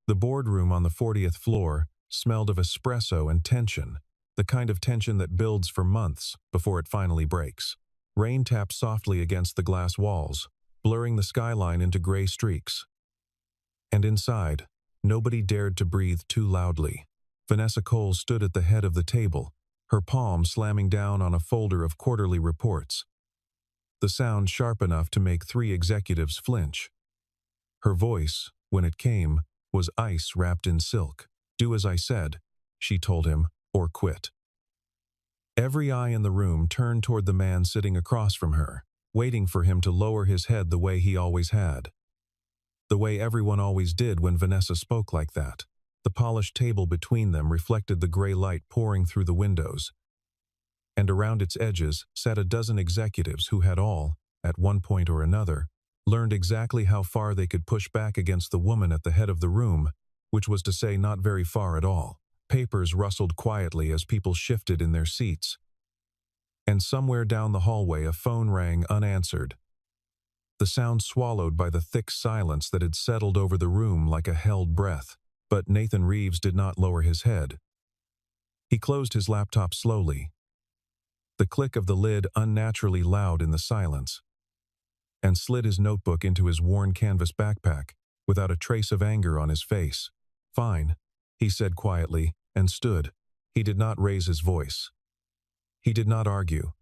The boardroom on the 40th floor smelled of espresso and tension, the kind of tension that builds for months before it finally breaks. Rain tapped softly against the glass walls, blurring the skyline into gray streaks. And inside, nobody dared to breathe too loudly. Vanessa Cole stood at the head of the table, her palm slamming down on a folder of quarterly reports, the sound sharp enough to make 3 executives flinch. Her voice, when it came, was ice wrapped in silk. "Do as I said," she told him, "or quit." Every eye in the room turned toward the man sitting across from her, waiting for him to lower his head the way he always had. The way everyone always did when Vanessa spoke like that. The polished table between them reflected the gray light pouring through the windows, and around its edges sat a dozen executives who had all, at one point or another, learned exactly how far they could push back against the woman at the head of the room, which was to say not very far at all. Papers rustled quietly as people shifted in their seats. And somewhere down the hallway a phone rang unanswered, the sound swallowed by the thick silence that had settled over the room like a held breath. But Nathan Reeves did not lower his head. He closed his laptop slowly, the click of the lid unnaturally loud in the silence, and slid his notebook into his worn canvas backpack without a trace of anger on his face. "Fine," he said quietly, and stood. He did not raise his voice. He did not argue.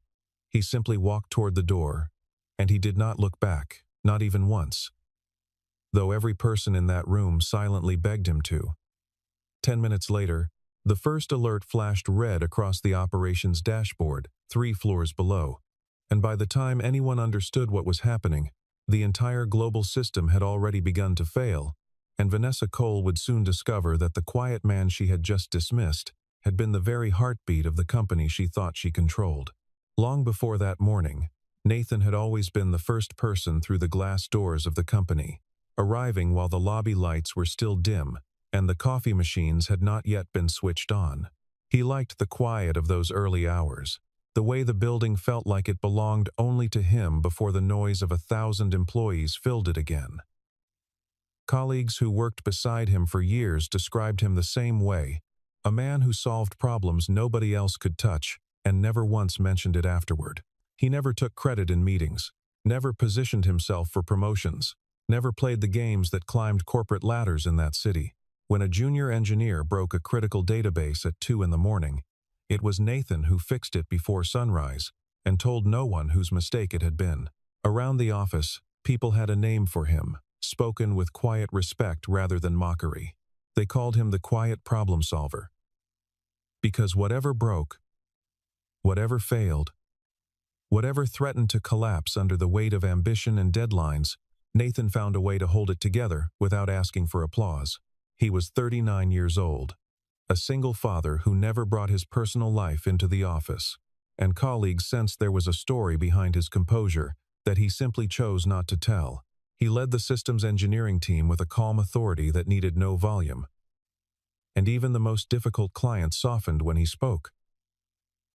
He simply walked toward the door, and he did not look back, not even once, though every person in that room silently begged him to. 10 minutes later, the first alert flashed red across the operations dashboard, 3 floors below, and by the time anyone understood what was happening, the entire global system had already begun to fail, and Vanessa Cole would soon discover that the quiet man she had just dismissed had been the very heartbeat of the company she thought she controlled. Long before that morning, Nathan had always been the first person through the glass doors of the company, arriving while the lobby lights were still dim and the coffee machines had not yet been switched on. He liked the quiet of those early hours, the way the building felt like it belonged only to him before the noise of 1,000 employees filled it again. Colleagues who worked beside him for years described him the same way, a man who solved problems nobody else could touch and never once mentioned it afterward. He never took credit in meetings, never positioned himself for promotions, never played the games that climbed corporate ladders in that city. When a junior engineer broke a critical database at 2 in the morning, it was Nathan who fixed it before sunrise and told no one whose mistake it had been. Around the office, people had a name for him, spoken with quiet respect rather than mockery. They called him the quiet problem solver. Because whatever broke, whatever failed, whatever threatened to collapse under the weight of ambition and deadlines, Nathan found a way to hold it together without asking for applause. He was 39 years old, a single father who never brought his personal life into the office, and colleagues sensed there was a story behind his composure that he simply chose not to tell. He led the systems engineering team with a calm authority that needed no volume, and even the most difficult clients softened when he spoke.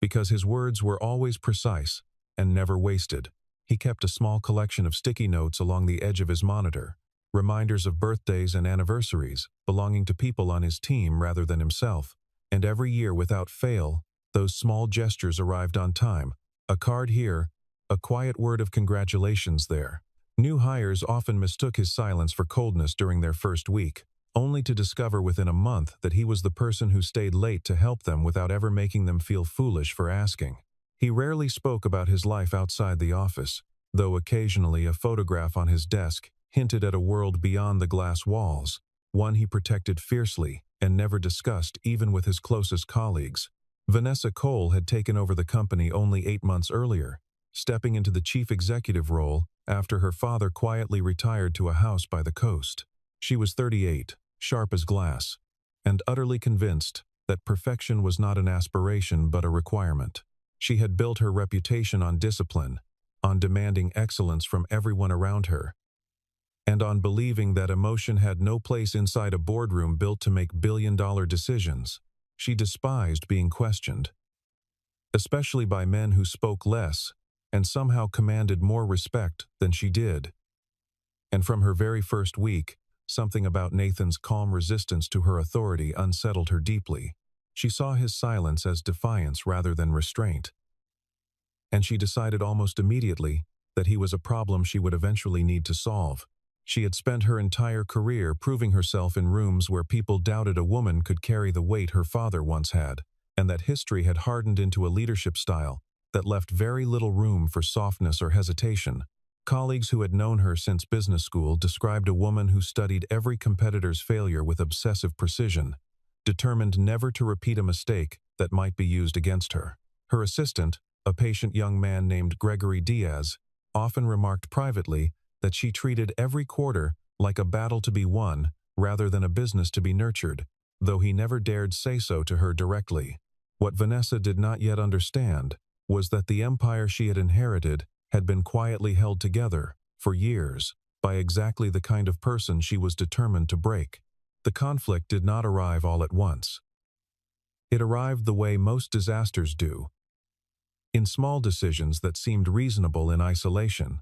Because his words were always precise and never wasted, he kept a small collection of sticky notes along the edge of his monitor, reminders of birthdays and anniversaries belonging to people on his team rather than himself, and every year without fail, those small gestures arrived on time, a card here, a quiet word of congratulations there. New hires often mistook his silence for coldness during their first week, only to discover within a month that he was the person who stayed late to help them without ever making them feel foolish for asking. He rarely spoke about his life outside the office, though occasionally a photograph on his desk hinted at a world beyond the glass walls, one he protected fiercely and never discussed even with his closest colleagues. Vanessa Cole had taken over the company only 8 months earlier, stepping into the chief executive role after her father quietly retired to a house by the coast. She was 38, sharp as glass, and utterly convinced that perfection was not an aspiration but a requirement. She had built her reputation on discipline, on demanding excellence from everyone around her, and on believing that emotion had no place inside a boardroom built to make billion-dollar decisions. She despised being questioned, especially by men who spoke less and somehow commanded more respect than she did. And from her very first week, Something about Nathan's calm resistance to her authority unsettled her deeply. She saw his silence as defiance rather than restraint. And she decided almost immediately that he was a problem she would eventually need to solve. She had spent her entire career proving herself in rooms where people doubted a woman could carry the weight her father once had, and that history had hardened into a leadership style that left very little room for softness or hesitation. Colleagues who had known her since business school described a woman who studied every competitor's failure with obsessive precision, determined never to repeat a mistake that might be used against her. Her assistant, a patient young man named Gregory Diaz, often remarked privately that she treated every quarter like a battle to be won rather than a business to be nurtured, though he never dared say so to her directly. What Vanessa did not yet understand was that the empire she had inherited had been quietly held together, for years, by exactly the kind of person she was determined to break. The conflict did not arrive all at once. It arrived the way most disasters do, in small decisions that seemed reasonable in isolation,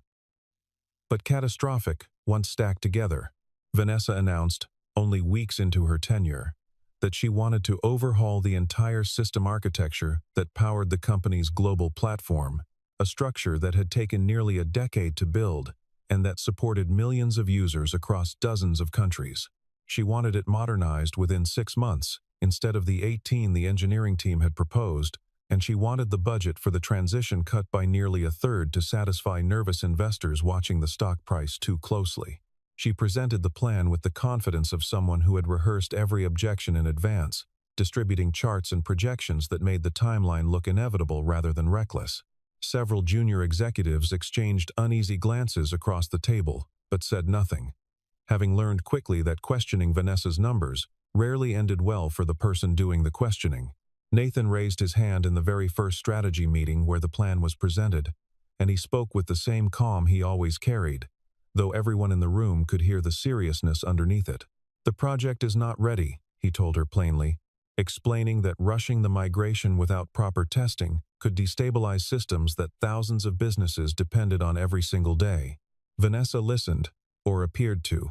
but catastrophic once stacked together. Vanessa announced, only weeks into her tenure, that she wanted to overhaul the entire system architecture that powered the company's global platform, a structure that had taken nearly a decade to build and that supported millions of users across dozens of countries. She wanted it modernized within 6 months, instead of the 18 the engineering team had proposed, and she wanted the budget for the transition cut by nearly a third to satisfy nervous investors watching the stock price too closely. She presented the plan with the confidence of someone who had rehearsed every objection in advance, distributing charts and projections that made the timeline look inevitable rather than reckless. Several junior executives exchanged uneasy glances across the table, but said nothing, having learned quickly that questioning Vanessa's numbers rarely ended well for the person doing the questioning. Nathan raised his hand in the very first strategy meeting where the plan was presented, and he spoke with the same calm he always carried, though everyone in the room could hear the seriousness underneath it. "The project is not ready," he told her plainly, explaining that rushing the migration without proper testing could destabilize systems that thousands of businesses depended on every single day. Vanessa listened, or appeared to,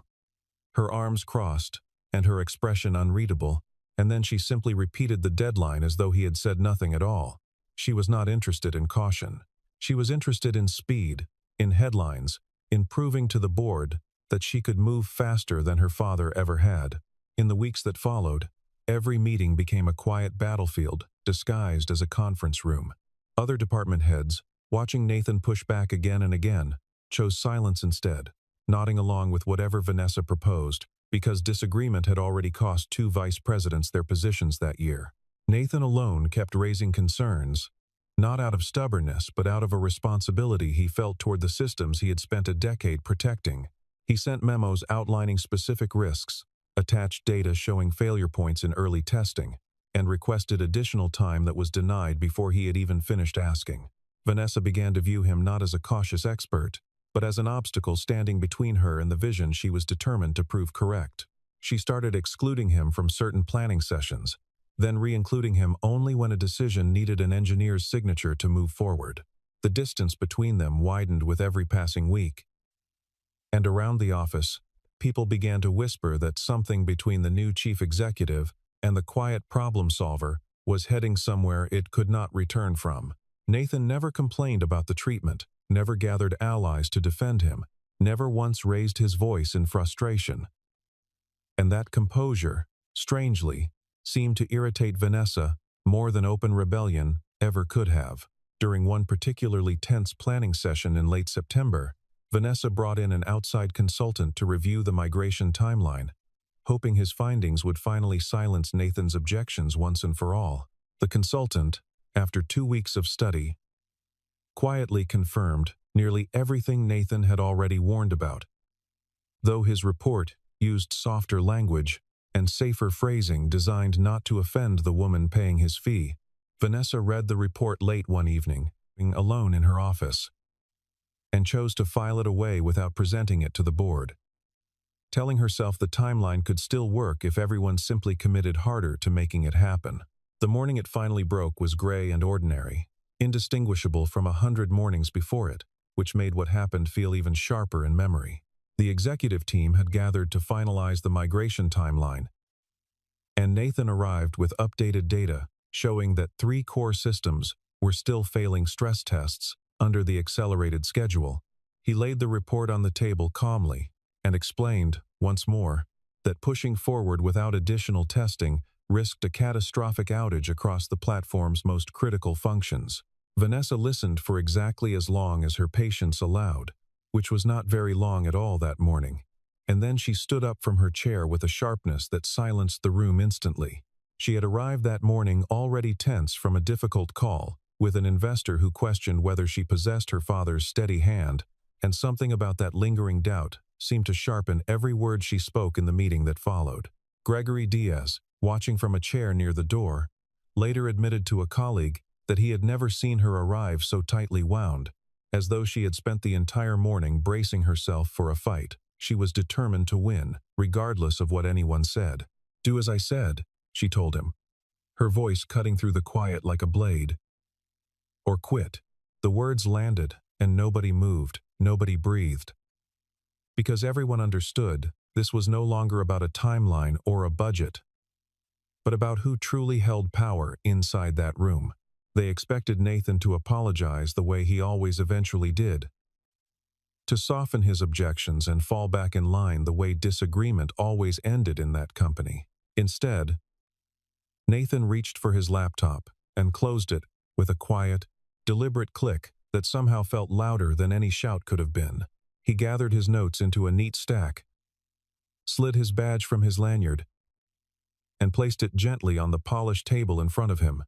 her arms crossed and her expression unreadable, and then she simply repeated the deadline as though he had said nothing at all. She was not interested in caution. She was interested in speed, in headlines, in proving to the board that she could move faster than her father ever had. In the weeks that followed, every meeting became a quiet battlefield, disguised as a conference room. Other department heads, watching Nathan push back again and again, chose silence instead, nodding along with whatever Vanessa proposed, because disagreement had already cost 2 vice presidents their positions that year. Nathan alone kept raising concerns, not out of stubbornness but out of a responsibility he felt toward the systems he had spent a decade protecting. He sent memos outlining specific risks, attached data showing failure points in early testing, and requested additional time that was denied before he had even finished asking. Vanessa began to view him not as a cautious expert, but as an obstacle standing between her and the vision she was determined to prove correct. She started excluding him from certain planning sessions, then re-including him only when a decision needed an engineer's signature to move forward. The distance between them widened with every passing week, and around the office, people began to whisper that something between the new chief executive and the quiet problem solver was heading somewhere it could not return from. Nathan never complained about the treatment, never gathered allies to defend him, never once raised his voice in frustration. And that composure, strangely, seemed to irritate Vanessa more than open rebellion ever could have. During one particularly tense planning session in late September, Vanessa brought in an outside consultant to review the migration timeline, hoping his findings would finally silence Nathan's objections once and for all. The consultant, after 2 weeks of study, quietly confirmed nearly everything Nathan had already warned about. Though his report used softer language and safer phrasing designed not to offend the woman paying his fee, Vanessa read the report late one evening, alone in her office, and chose to file it away without presenting it to the board, telling herself the timeline could still work if everyone simply committed harder to making it happen. The morning it finally broke was gray and ordinary, indistinguishable from 100 mornings before it, which made what happened feel even sharper in memory. The executive team had gathered to finalize the migration timeline, and Nathan arrived with updated data showing that 3 core systems were still failing stress tests under the accelerated schedule. He laid the report on the table calmly and explained, once more, that pushing forward without additional testing risked a catastrophic outage across the platform's most critical functions. Vanessa listened for exactly as long as her patience allowed, which was not very long at all that morning. And then she stood up from her chair with a sharpness that silenced the room instantly. She had arrived that morning already tense from a difficult call with an investor who questioned whether she possessed her father's steady hand, and something about that lingering doubt seemed to sharpen every word she spoke in the meeting that followed. Gregory Diaz, watching from a chair near the door, later admitted to a colleague that he had never seen her arrive so tightly wound, as though she had spent the entire morning bracing herself for a fight. She was determined to win, regardless of what anyone said. "Do as I said," she told him, her voice cutting through the quiet like a blade. "Or quit." The words landed, and nobody moved, nobody breathed. Because everyone understood, this was no longer about a timeline or a budget, but about who truly held power inside that room. They expected Nathan to apologize the way he always eventually did, to soften his objections and fall back in line the way disagreement always ended in that company. Instead, Nathan reached for his laptop and closed it with a quiet, deliberate click that somehow felt louder than any shout could have been. He gathered his notes into a neat stack, slid his badge from his lanyard, and placed it gently on the polished table in front of him,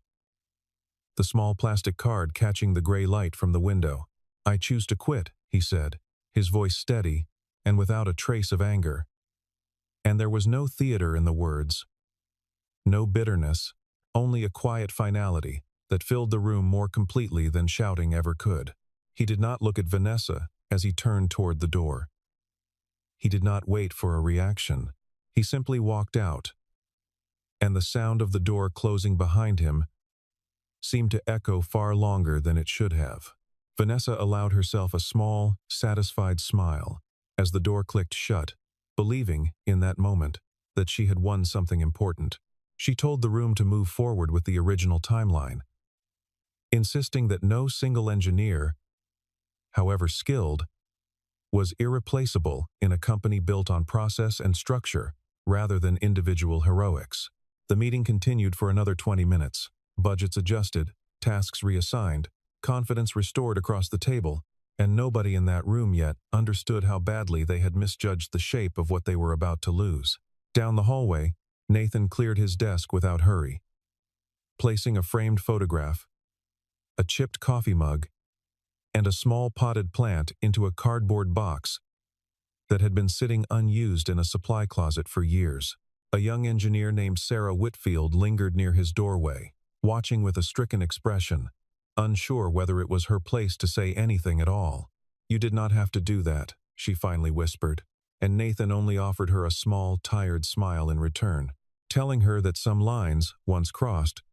the small plastic card catching the gray light from the window. "I choose to quit," he said, his voice steady and without a trace of anger. And there was no theater in the words, no bitterness, only a quiet finality that filled the room more completely than shouting ever could. He did not look at Vanessa as he turned toward the door. He did not wait for a reaction. He simply walked out, and the sound of the door closing behind him seemed to echo far longer than it should have. Vanessa allowed herself a small, satisfied smile as the door clicked shut, believing, in that moment, that she had won something important. She told the room to move forward with the original timeline, insisting that no single engineer, however skilled, was irreplaceable in a company built on process and structure rather than individual heroics. The meeting continued for another 20 minutes. Budgets adjusted, tasks reassigned, confidence restored across the table, and nobody in that room yet understood how badly they had misjudged the shape of what they were about to lose. Down the hallway, Nathan cleared his desk without hurry, placing a framed photograph, a chipped coffee mug, and a small potted plant into a cardboard box that had been sitting unused in a supply closet for years. A young engineer named Sarah Whitfield lingered near his doorway, watching with a stricken expression, unsure whether it was her place to say anything at all. "You did not have to do that," she finally whispered, and Nathan only offered her a small, tired smile in return, telling her that some lines, once crossed,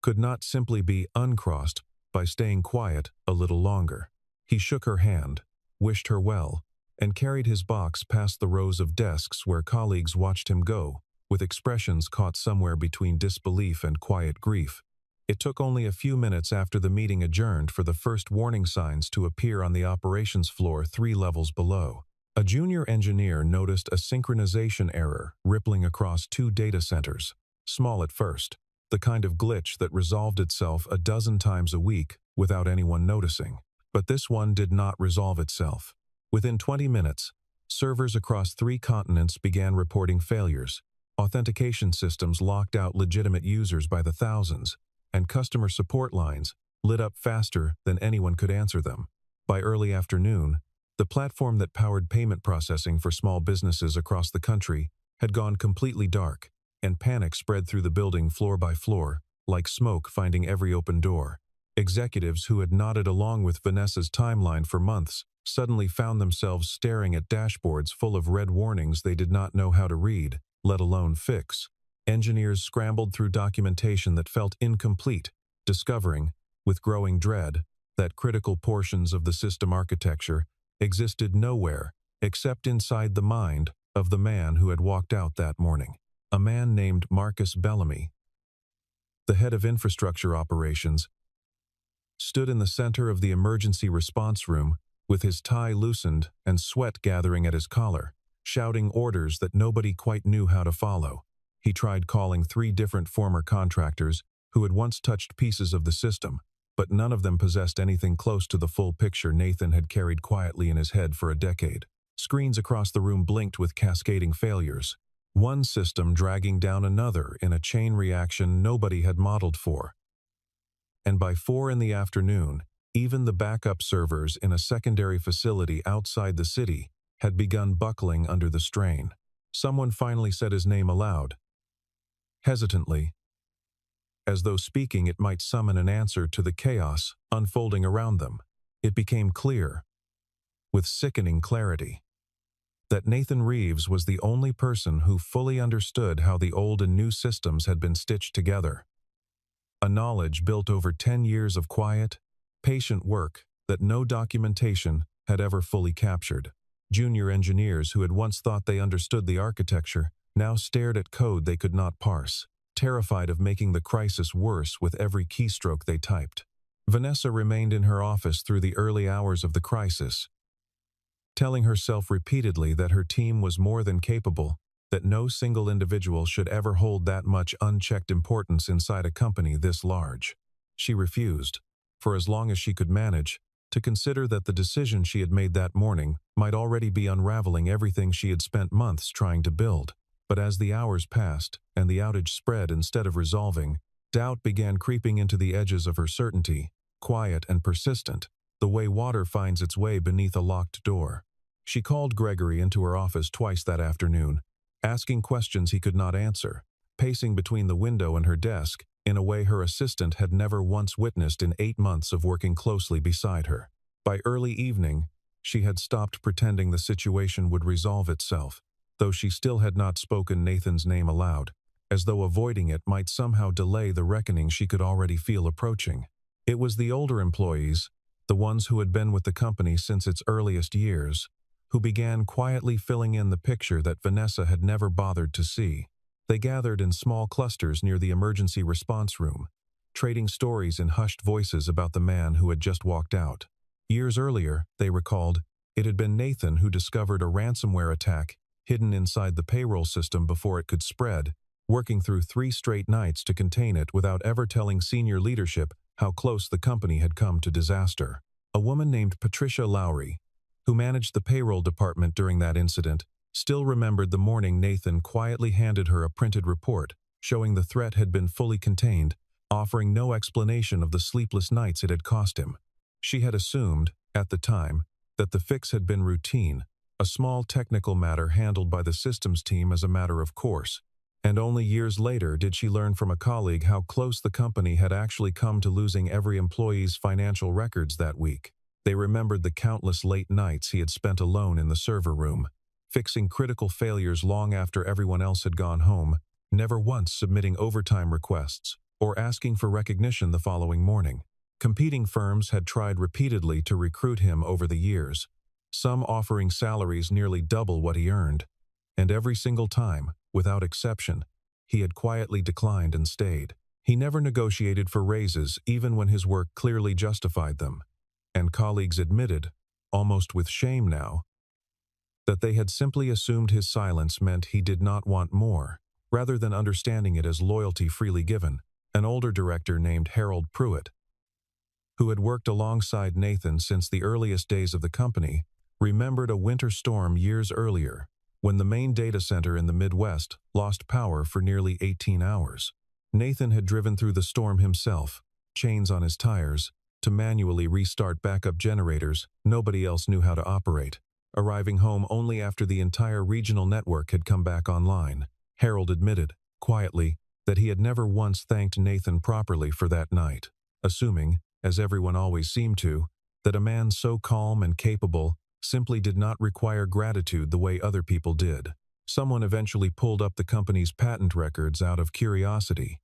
could not simply be uncrossed by staying quiet a little longer. He shook her hand, wished her well, and carried his box past the rows of desks where colleagues watched him go, with expressions caught somewhere between disbelief and quiet grief. It took only a few minutes after the meeting adjourned for the first warning signs to appear on the operations floor 3 levels below. A junior engineer noticed a synchronization error rippling across 2 data centers, small at first, the kind of glitch that resolved itself a dozen times a week without anyone noticing. But this one did not resolve itself. Within 20 minutes, servers across 3 continents began reporting failures. Authentication systems locked out legitimate users by the thousands, and customer support lines lit up faster than anyone could answer them. By early afternoon, the platform that powered payment processing for small businesses across the country had gone completely dark, and panic spread through the building floor by floor, like smoke finding every open door. Executives who had nodded along with Vanessa's timeline for months suddenly found themselves staring at dashboards full of red warnings they did not know how to read, let alone fix. Engineers scrambled through documentation that felt incomplete, discovering, with growing dread, that critical portions of the system architecture existed nowhere except inside the mind of the man who had walked out that morning. A man named Marcus Bellamy, the head of infrastructure operations, stood in the center of the emergency response room with his tie loosened and sweat gathering at his collar, shouting orders that nobody quite knew how to follow. He tried calling 3 different former contractors who had once touched pieces of the system, but none of them possessed anything close to the full picture Nathan had carried quietly in his head for a decade. Screens across the room blinked with cascading failures, one system dragging down another in a chain reaction nobody had modeled for. And by 4 in the afternoon, even the backup servers in a secondary facility outside the city had begun buckling under the strain. Someone finally said his name aloud, hesitantly, as though speaking it might summon an answer to the chaos unfolding around them. It became clear, with sickening clarity, that Nathan Reeves was the only person who fully understood how the old and new systems had been stitched together. A knowledge built over 10 years of quiet, patient work that no documentation had ever fully captured. Junior engineers who had once thought they understood the architecture now stared at code they could not parse, terrified of making the crisis worse with every keystroke they typed. Vanessa remained in her office through the early hours of the crisis, telling herself repeatedly that her team was more than capable, that no single individual should ever hold that much unchecked importance inside a company this large. She refused, for as long as she could manage, to consider that the decision she had made that morning might already be unraveling everything she had spent months trying to build. But as the hours passed and the outage spread instead of resolving, doubt began creeping into the edges of her certainty, quiet and persistent, the way water finds its way beneath a locked door. She called Gregory into her office twice that afternoon, asking questions he could not answer, pacing between the window and her desk in a way her assistant had never once witnessed in 8 months of working closely beside her. By early evening, she had stopped pretending the situation would resolve itself, though she still had not spoken Nathan's name aloud, as though avoiding it might somehow delay the reckoning she could already feel approaching. It was the older employees, the ones who had been with the company since its earliest years, who began quietly filling in the picture that Vanessa had never bothered to see. They gathered in small clusters near the emergency response room, trading stories in hushed voices about the man who had just walked out. Years earlier, they recalled, it had been Nathan who discovered a ransomware attack hidden inside the payroll system before it could spread, working through 3 straight nights to contain it without ever telling senior leadership how close the company had come to disaster. A woman named Patricia Lowry, who managed the payroll department during that incident, still remembered the morning Nathan quietly handed her a printed report showing the threat had been fully contained, offering no explanation of the sleepless nights it had cost him. She had assumed, at the time, that the fix had been routine, a small technical matter handled by the systems team as a matter of course, and only years later did she learn from a colleague how close the company had actually come to losing every employee's financial records that week. They remembered the countless late nights he had spent alone in the server room, fixing critical failures long after everyone else had gone home, never once submitting overtime requests or asking for recognition the following morning. Competing firms had tried repeatedly to recruit him over the years, some offering salaries nearly double what he earned, and every single time, without exception, he had quietly declined and stayed. He never negotiated for raises even when his work clearly justified them, and colleagues admitted, almost with shame now, that they had simply assumed his silence meant he did not want more, rather than understanding it as loyalty freely given. An older director named Harold Pruitt, who had worked alongside Nathan since the earliest days of the company, remembered a winter storm years earlier, when the main data center in the Midwest lost power for nearly 18 hours. Nathan had driven through the storm himself, chains on his tires, to manually restart backup generators nobody else knew how to operate, arriving home only after the entire regional network had come back online. Harold admitted, quietly, that he had never once thanked Nathan properly for that night, assuming, as everyone always seemed to, that a man so calm and capable simply did not require gratitude the way other people did. Someone eventually pulled up the company's patent records out of curiosity,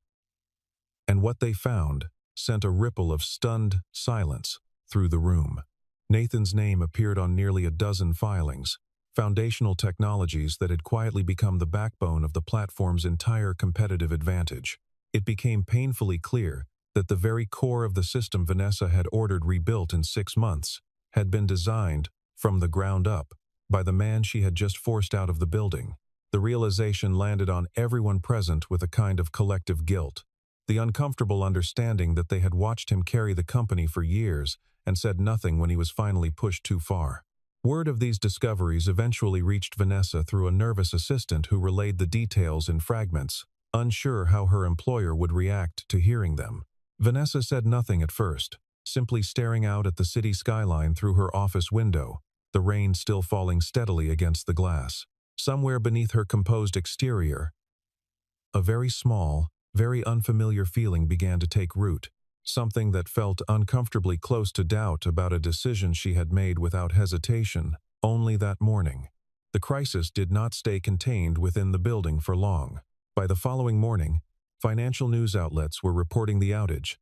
and what they found sent a ripple of stunned silence through the room. Nathan's name appeared on nearly a dozen filings, foundational technologies that had quietly become the backbone of the platform's entire competitive advantage. It became painfully clear that the very core of the system Vanessa had ordered rebuilt in 6 months had been designed, from the ground up, by the man she had just forced out of the building. The realization landed on everyone present with a kind of collective guilt. The uncomfortable understanding that they had watched him carry the company for years and said nothing when he was finally pushed too far. Word of these discoveries eventually reached Vanessa through a nervous assistant who relayed the details in fragments, unsure how her employer would react to hearing them. Vanessa said nothing at first, simply staring out at the city skyline through her office window, the rain still falling steadily against the glass. Somewhere beneath her composed exterior, a very small, very unfamiliar feeling began to take root, something that felt uncomfortably close to doubt about a decision she had made without hesitation only that morning. The crisis did not stay contained within the building for long. By the following morning, financial news outlets were reporting the outage,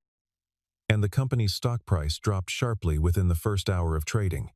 and the company's stock price dropped sharply within the first hour of trading,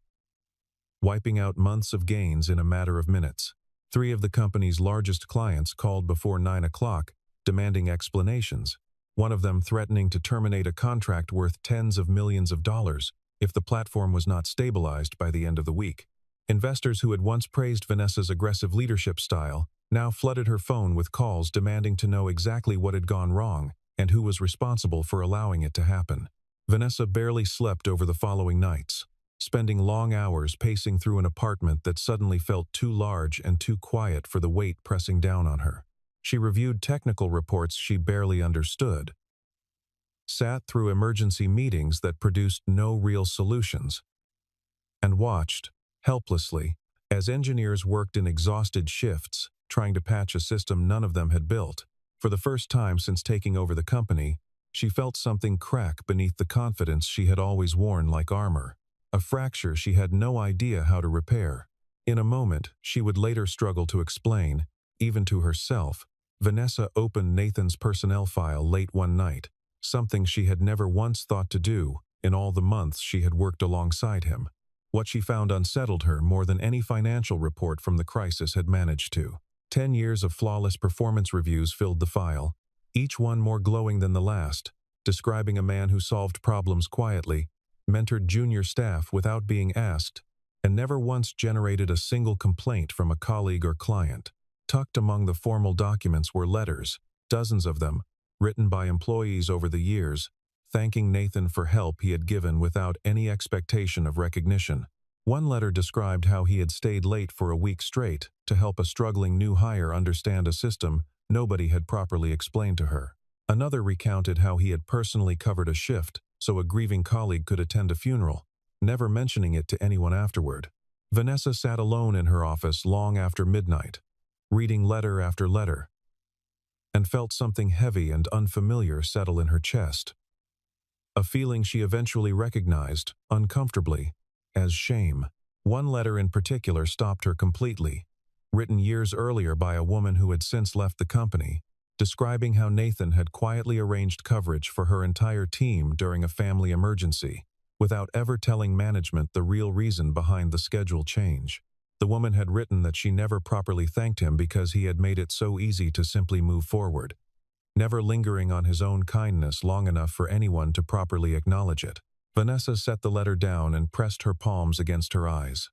wiping out months of gains in a matter of minutes. 3 of the company's largest clients called before 9 o'clock, demanding explanations, one of them threatening to terminate a contract worth tens of millions of dollars if the platform was not stabilized by the end of the week. Investors who had once praised Vanessa's aggressive leadership style now flooded her phone with calls demanding to know exactly what had gone wrong and who was responsible for allowing it to happen. Vanessa barely slept over the following nights, spending long hours pacing through an apartment that suddenly felt too large and too quiet for the weight pressing down on her. She reviewed technical reports she barely understood, sat through emergency meetings that produced no real solutions, and watched, helplessly, as engineers worked in exhausted shifts, trying to patch a system none of them had built. For the first time since taking over the company, she felt something crack beneath the confidence she had always worn like armor, a fracture she had no idea how to repair. In a moment, she would later struggle to explain, even to herself, Vanessa opened Nathan's personnel file late one night, something she had never once thought to do in all the months she had worked alongside him. What she found unsettled her more than any financial report from the crisis had managed to. 10 years of flawless performance reviews filled the file, each one more glowing than the last, describing a man who solved problems quietly, mentored junior staff without being asked, and never once generated a single complaint from a colleague or client. Tucked among the formal documents were letters, dozens of them, written by employees over the years, thanking Nathan for help he had given without any expectation of recognition. One letter described how he had stayed late for a week straight to help a struggling new hire understand a system nobody had properly explained to her. Another recounted how he had personally covered a shift so a grieving colleague could attend a funeral, never mentioning it to anyone afterward. Vanessa sat alone in her office long after midnight, reading letter after letter, and felt something heavy and unfamiliar settle in her chest. A feeling she eventually recognized, uncomfortably, as shame. One letter in particular stopped her completely, written years earlier by a woman who had since left the company, describing how Nathan had quietly arranged coverage for her entire team during a family emergency, without ever telling management the real reason behind the schedule change. The woman had written that she never properly thanked him because he had made it so easy to simply move forward, never lingering on his own kindness long enough for anyone to properly acknowledge it. Vanessa set the letter down and pressed her palms against her eyes,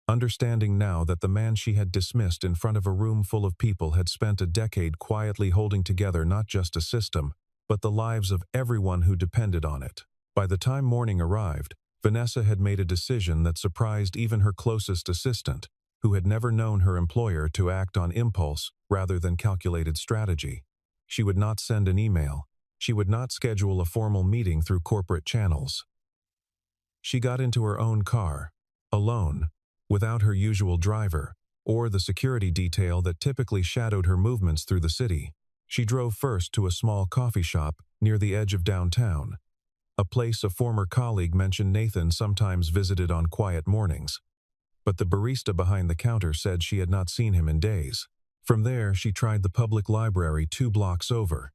understanding now that the man she had dismissed in front of a room full of people had spent a decade quietly holding together not just a system, but the lives of everyone who depended on it. By the time morning arrived, Vanessa had made a decision that surprised even her closest assistant, who had never known her employer to act on impulse rather than calculated strategy. She would not send an email. She would not schedule a formal meeting through corporate channels. She got into her own car, alone, without her usual driver, or the security detail that typically shadowed her movements through the city. She drove first to a small coffee shop near the edge of downtown, a place a former colleague mentioned Nathan sometimes visited on quiet mornings. But the barista behind the counter said she had not seen him in days. From there, she tried the public library 2 blocks over,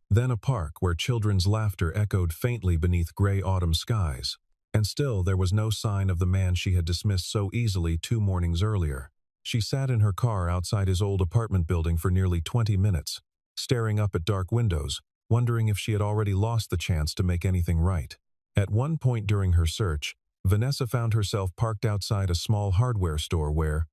then a park where children's laughter echoed faintly beneath gray autumn skies. And still there was no sign of the man she had dismissed so easily 2 mornings earlier. She sat in her car outside his old apartment building for nearly 20 minutes, staring up at dark windows, wondering if she had already lost the chance to make anything right. At one point during her search, Vanessa found herself parked outside a small hardware store where,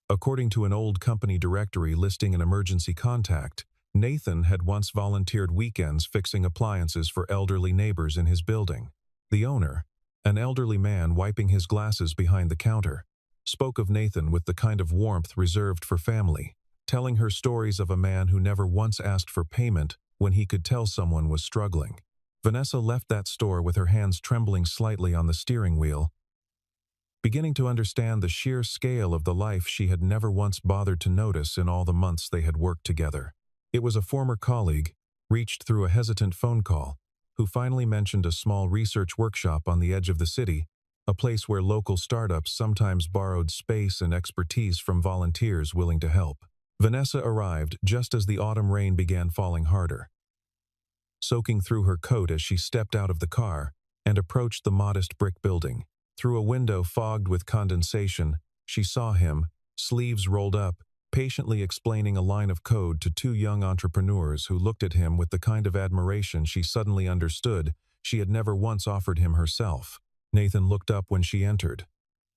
according to an old company directory listing an emergency contact, Nathan had once volunteered weekends fixing appliances for elderly neighbors in his building. The owner, an elderly man wiping his glasses behind the counter, spoke of Nathan with the kind of warmth reserved for family, telling her stories of a man who never once asked for payment when he could tell someone was struggling. Vanessa left that store with her hands trembling slightly on the steering wheel, beginning to understand the sheer scale of the life she had never once bothered to notice in all the months they had worked together. It was a former colleague, reached through a hesitant phone call, who finally mentioned a small research workshop on the edge of the city, a place where local startups sometimes borrowed space and expertise from volunteers willing to help. Vanessa arrived just as the autumn rain began falling harder. Soaking through her coat as she stepped out of the car and approached the modest brick building. Through a window fogged with condensation, she saw him, sleeves rolled up, patiently explaining a line of code to two young entrepreneurs who looked at him with the kind of admiration she suddenly understood she had never once offered him herself. Nathan looked up when she entered,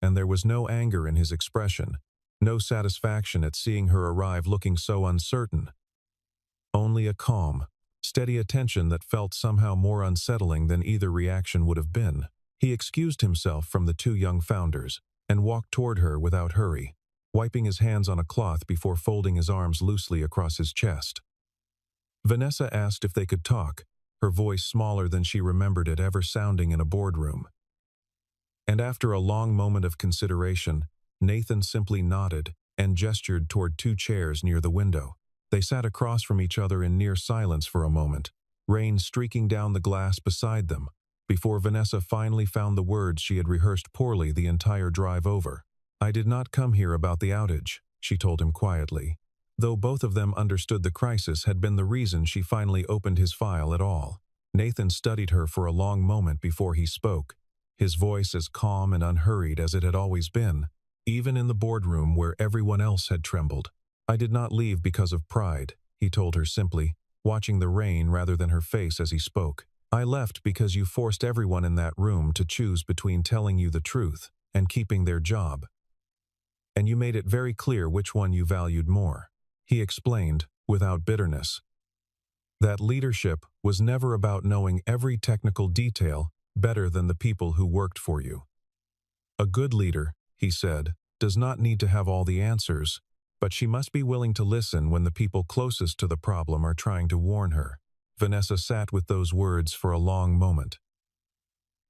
and there was no anger in his expression, no satisfaction at seeing her arrive looking so uncertain. Only a calm, steady attention that felt somehow more unsettling than either reaction would have been. He excused himself from the two young founders and walked toward her without hurry, wiping his hands on a cloth before folding his arms loosely across his chest. Vanessa asked if they could talk, her voice smaller than she remembered it ever sounding in a boardroom. And after a long moment of consideration, Nathan simply nodded and gestured toward two chairs near the window. They sat across from each other in near silence for a moment, rain streaking down the glass beside them, before Vanessa finally found the words she had rehearsed poorly the entire drive over. "I did not come here about the outage," she told him quietly, though both of them understood the crisis had been the reason she finally opened his file at all. Nathan studied her for a long moment before he spoke, his voice as calm and unhurried as it had always been, even in the boardroom where everyone else had trembled. "I did not leave because of pride," he told her simply, watching the rain rather than her face as he spoke. "I left because you forced everyone in that room to choose between telling you the truth and keeping their job. And you made it very clear which one you valued more." He explained, without bitterness, that leadership was never about knowing every technical detail better than the people who worked for you. "A good leader," he said, "does not need to have all the answers, but she must be willing to listen when the people closest to the problem are trying to warn her." Vanessa sat with those words for a long moment,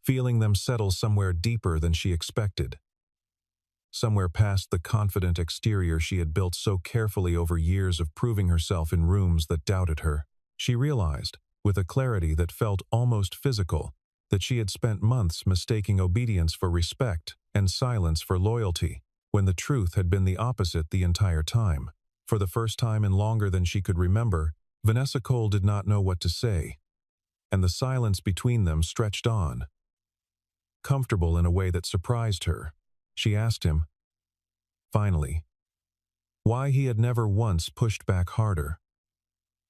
feeling them settle somewhere deeper than she expected, somewhere past the confident exterior she had built so carefully over years of proving herself in rooms that doubted her. She realized, with a clarity that felt almost physical, that she had spent months mistaking obedience for respect and silence for loyalty, when the truth had been the opposite the entire time. For the first time in longer than she could remember, Vanessa Cole did not know what to say, and the silence between them stretched on, comfortable in a way that surprised her. She asked him, finally, why he had never once pushed back harder,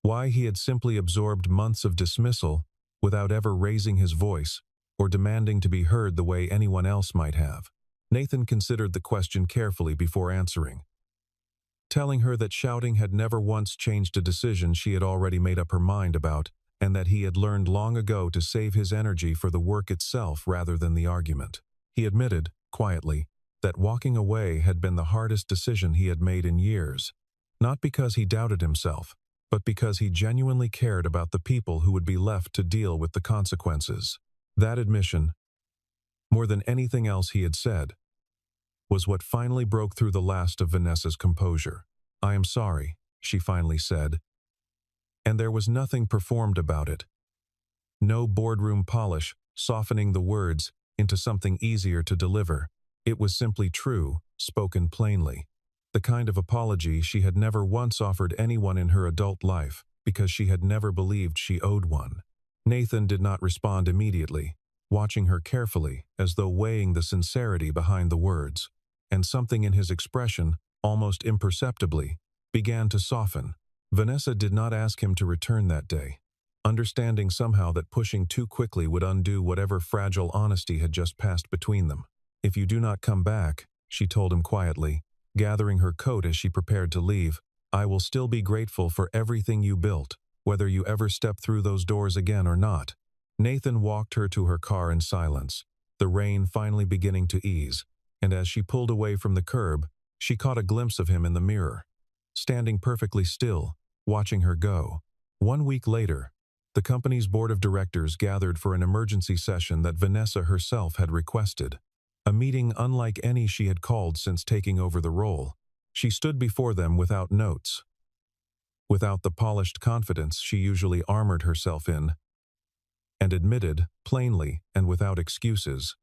why he had simply absorbed months of dismissal without ever raising his voice or demanding to be heard the way anyone else might have. Nathan considered the question carefully before answering, telling her that shouting had never once changed a decision she had already made up her mind about, and that he had learned long ago to save his energy for the work itself rather than the argument. He admitted, quietly, that walking away had been the hardest decision he had made in years, not because he doubted himself, but because he genuinely cared about the people who would be left to deal with the consequences. That admission, more than anything else he had said, was what finally broke through the last of Vanessa's composure. "I am sorry," she finally said, and there was nothing performed about it. No boardroom polish softening the words into something easier to deliver. It was simply true, spoken plainly. The kind of apology she had never once offered anyone in her adult life because she had never believed she owed one. Nathan did not respond immediately, watching her carefully as though weighing the sincerity behind the words, and something in his expression, almost imperceptibly, began to soften. Vanessa did not ask him to return that day, understanding somehow that pushing too quickly would undo whatever fragile honesty had just passed between them. "If you do not come back," she told him quietly, gathering her coat as she prepared to leave, "I will still be grateful for everything you built, whether you ever step through those doors again or not." Nathan walked her to her car in silence, the rain finally beginning to ease, and as she pulled away from the curb, she caught a glimpse of him in the mirror, standing perfectly still, watching her go. 1 week later, the company's board of directors gathered for an emergency session that Vanessa herself had requested. A meeting unlike any she had called since taking over the role. She stood before them without notes, without the polished confidence she usually armored herself in, and admitted, plainly and without excuses,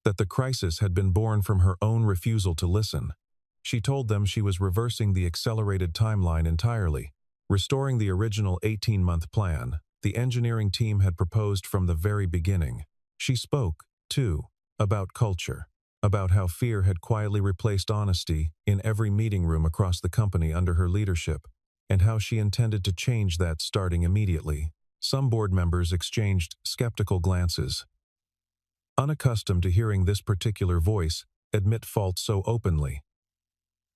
that the crisis had been born from her own refusal to listen. She told them she was reversing the accelerated timeline entirely, restoring the original 18-month plan the engineering team had proposed from the very beginning. She spoke, too, about culture, about how fear had quietly replaced honesty in every meeting room across the company under her leadership, and how she intended to change that starting immediately. Some board members exchanged skeptical glances, unaccustomed to hearing this particular voice admit fault so openly.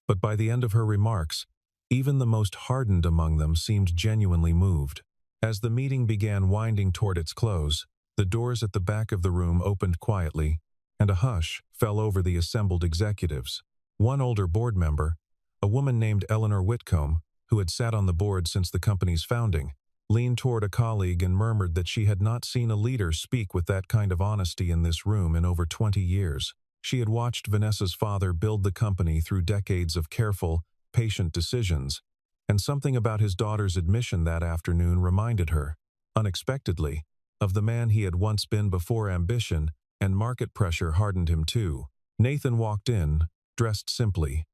But by the end of her remarks, even the most hardened among them seemed genuinely moved. As the meeting began winding toward its close, the doors at the back of the room opened quietly, and a hush fell over the assembled executives. One older board member, a woman named Eleanor Whitcomb, who had sat on the board since the company's founding, leaned toward a colleague and murmured that she had not seen a leader speak with that kind of honesty in this room in over 20 years. She had watched Vanessa's father build the company through decades of careful, patient decisions, and something about his daughter's admission that afternoon reminded her, unexpectedly, of the man he had once been before ambition and market pressure hardened him too. Nathan walked in, dressed simply,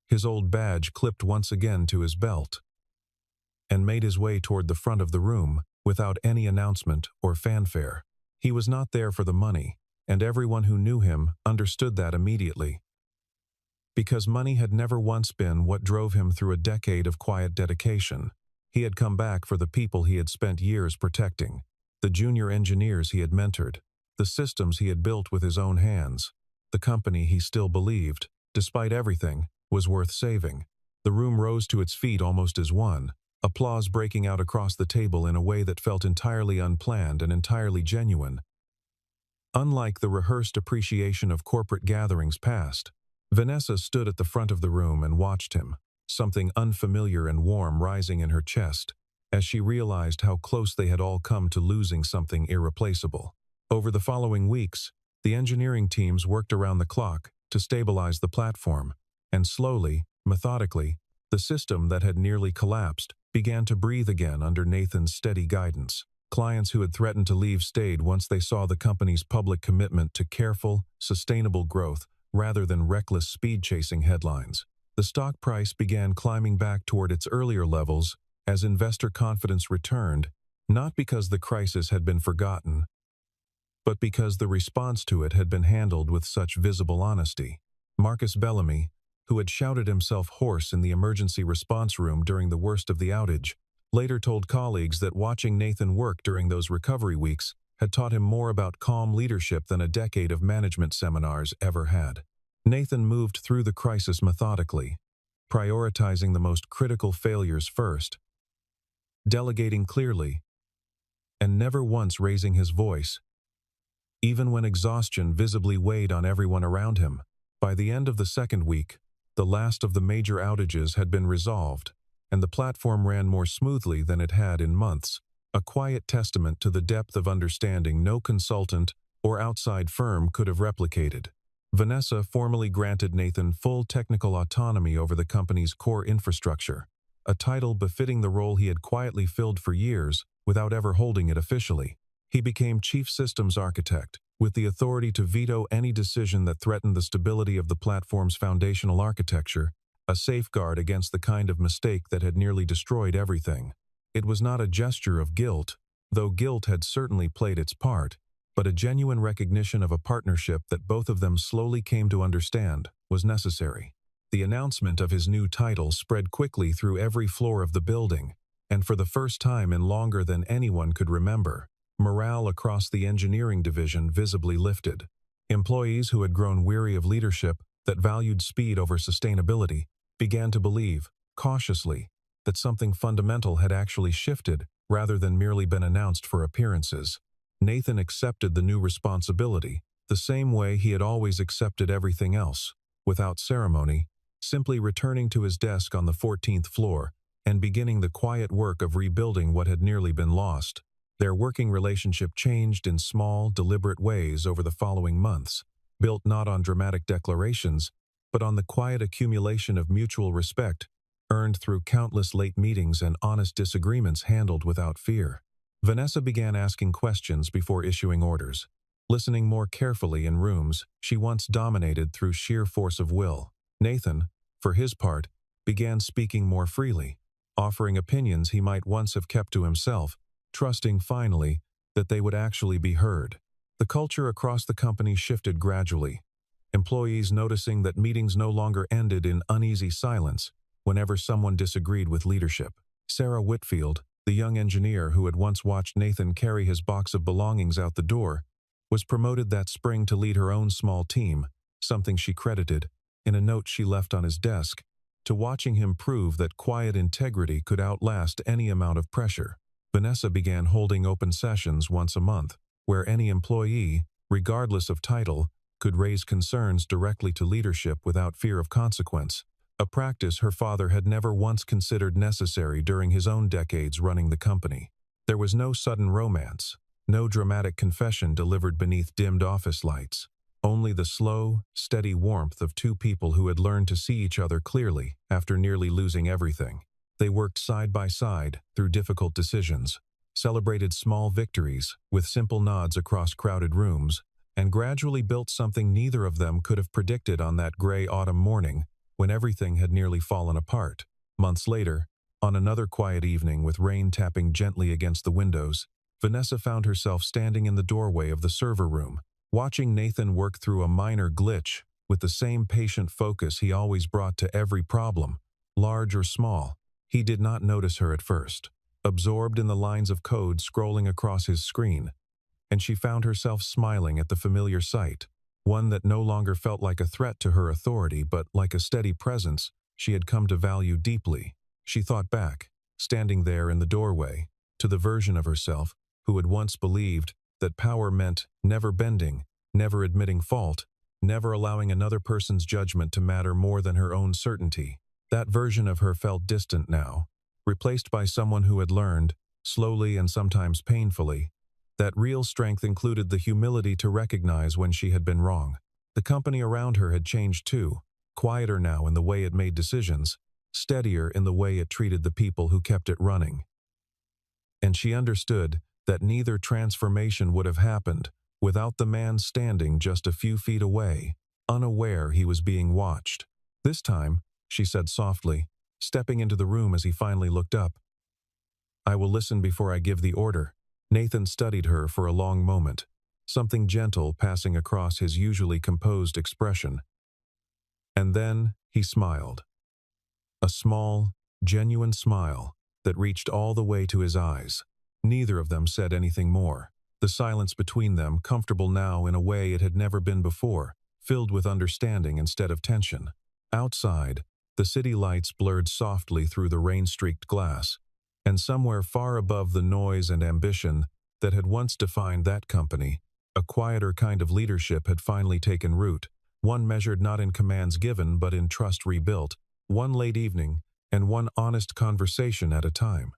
his old badge clipped once again to his belt, and made his way toward the front of the room without any announcement or fanfare. He was not there for the money, and everyone who knew him understood that immediately. Because money had never once been what drove him through a decade of quiet dedication. He had come back for the people he had spent years protecting, the junior engineers he had mentored, the systems he had built with his own hands, the company he still believed, despite everything, was worth saving. The room rose to its feet almost as one, applause breaking out across the table in a way that felt entirely unplanned and entirely genuine. Unlike the rehearsed appreciation of corporate gatherings past, Vanessa stood at the front of the room and watched him, something unfamiliar and warm rising in her chest, as she realized how close they had all come to losing something irreplaceable. Over the following weeks, the engineering teams worked around the clock to stabilize the platform, and slowly, methodically, the system that had nearly collapsed began to breathe again under Nathan's steady guidance. Clients who had threatened to leave stayed once they saw the company's public commitment to careful, sustainable growth rather than reckless speed-chasing headlines. The stock price began climbing back toward its earlier levels as investor confidence returned, not because the crisis had been forgotten, but because the response to it had been handled with such visible honesty. Marcus Bellamy, who had shouted himself hoarse in the emergency response room during the worst of the outage, later told colleagues that watching Nathan work during those recovery weeks had taught him more about calm leadership than a decade of management seminars ever had. Nathan moved through the crisis methodically, prioritizing the most critical failures first, delegating clearly, and never once raising his voice, even when exhaustion visibly weighed on everyone around him. By the end of the second week, the last of the major outages had been resolved, and the platform ran more smoothly than it had in months, a quiet testament to the depth of understanding no consultant or outside firm could have replicated. Vanessa formally granted Nathan full technical autonomy over the company's core infrastructure, a title befitting the role he had quietly filled for years without ever holding it officially. He became chief systems architect, with the authority to veto any decision that threatened the stability of the platform's foundational architecture, a safeguard against the kind of mistake that had nearly destroyed everything. It was not a gesture of guilt, though guilt had certainly played its part. but a genuine recognition of a partnership that both of them slowly came to understand was necessary. The announcement of his new title spread quickly through every floor of the building, and for the first time in longer than anyone could remember, morale across the engineering division visibly lifted. Employees who had grown weary of leadership that valued speed over sustainability began to believe, cautiously, that something fundamental had actually shifted rather than merely been announced for appearances. Nathan accepted the new responsibility the same way he had always accepted everything else, without ceremony, simply returning to his desk on the 14th floor and beginning the quiet work of rebuilding what had nearly been lost. Their working relationship changed in small, deliberate ways over the following months, built not on dramatic declarations, but on the quiet accumulation of mutual respect, earned through countless late meetings and honest disagreements handled without fear. Vanessa began asking questions before issuing orders, listening more carefully in rooms she once dominated through sheer force of will. Nathan, for his part, began speaking more freely, offering opinions he might once have kept to himself, trusting finally that they would actually be heard. The culture across the company shifted gradually, employees noticing that meetings no longer ended in uneasy silence whenever someone disagreed with leadership. Sarah Whitfield, the young engineer who had once watched Nathan carry his box of belongings out the door, was promoted that spring to lead her own small team, something she credited, in a note she left on his desk, to watching him prove that quiet integrity could outlast any amount of pressure. Vanessa began holding open sessions once a month, where any employee, regardless of title, could raise concerns directly to leadership without fear of consequence, a practice her father had never once considered necessary during his own decades running the company. There was no sudden romance, no dramatic confession delivered beneath dimmed office lights, only the slow, steady warmth of two people who had learned to see each other clearly after nearly losing everything. They worked side by side through difficult decisions, celebrated small victories with simple nods across crowded rooms, and gradually built something neither of them could have predicted on that gray autumn morning when everything had nearly fallen apart. Months later, on another quiet evening with rain tapping gently against the windows, Vanessa found herself standing in the doorway of the server room, watching Nathan work through a minor glitch with the same patient focus he always brought to every problem, large or small. He did not notice her at first, absorbed in the lines of code scrolling across his screen, and she found herself smiling at the familiar sight, one that no longer felt like a threat to her authority but like a steady presence she had come to value deeply. She thought back, standing there in the doorway, to the version of herself who had once believed that power meant never bending, never admitting fault, never allowing another person's judgment to matter more than her own certainty. That version of her felt distant now, replaced by someone who had learned, slowly and sometimes painfully, that real strength included the humility to recognize when she had been wrong. The company around her had changed too, quieter now in the way it made decisions, steadier in the way it treated the people who kept it running. And she understood that neither transformation would have happened without the man standing just a few feet away, unaware he was being watched. This time, she said softly, stepping into the room as he finally looked up, "I will listen before I give the order." Nathan studied her for a long moment, something gentle passing across his usually composed expression. And then he smiled. A small, genuine smile that reached all the way to his eyes. Neither of them said anything more. The silence between them, comfortable now in a way it had never been before, filled with understanding instead of tension. Outside, the city lights blurred softly through the rain-streaked glass, and somewhere far above the noise and ambition that had once defined that company, a quieter kind of leadership had finally taken root, one measured not in commands given but in trust rebuilt, one late evening and one honest conversation at a time.